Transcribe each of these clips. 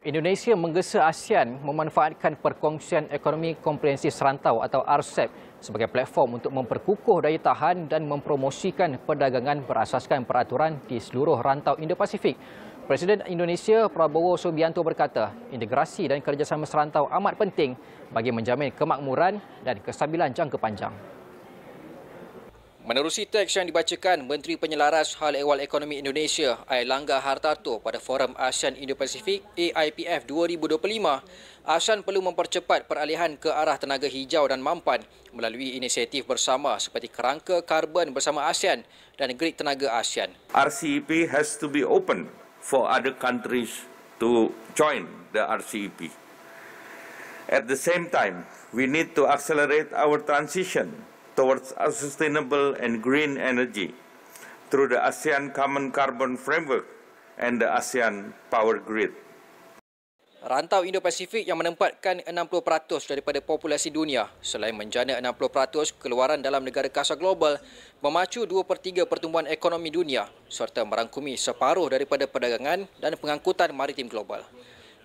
Indonesia menggesa ASEAN memanfaatkan Perkongsian Ekonomi Komprehensif Serantau atau RCEP sebagai platform untuk memperkukuh daya tahan dan mempromosikan perdagangan berasaskan peraturan di seluruh rantau Indo-Pasifik. Presiden Indonesia Prabowo Subianto berkata, integrasi dan kerjasama serantau amat penting bagi menjamin kemakmuran dan kestabilan jangka panjang. Menerusi teks yang dibacakan Menteri Penyelaras Hal Ehwal Ekonomi Indonesia Airlangga Hartarto pada Forum ASEAN Indo-Pasifik AIPF 2025, ASEAN perlu mempercepat peralihan ke arah tenaga hijau dan mampan melalui inisiatif bersama seperti kerangka karbon bersama ASEAN dan grid tenaga ASEAN. RCEP has to be open for other countries to join the RCEP. At the same time, we need to accelerate our transition towards a sustainable and green energy through the ASEAN Common Carbon Framework and the ASEAN Power Grid. Rantau Indo-Pasifik yang menempatkan 60% daripada populasi dunia selain menjana 60% keluaran dalam negara kasar global, memacu 2/3 pertumbuhan ekonomi dunia serta merangkumi separuh daripada perdagangan dan pengangkutan maritim global.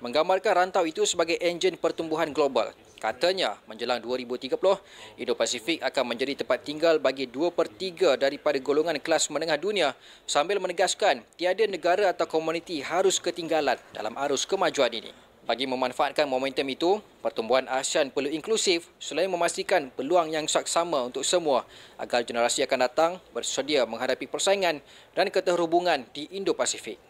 Menggambarkan rantau itu sebagai enjin pertumbuhan global. Katanya, menjelang 2030, Indo-Pasifik akan menjadi tempat tinggal bagi 2/3 daripada golongan kelas menengah dunia sambil menegaskan tiada negara atau komuniti harus ketinggalan dalam arus kemajuan ini. Bagi memanfaatkan momentum itu, pertumbuhan ASEAN perlu inklusif selain memastikan peluang yang saksama untuk semua agar generasi akan datang bersedia menghadapi persaingan dan keterhubungan di Indo-Pasifik.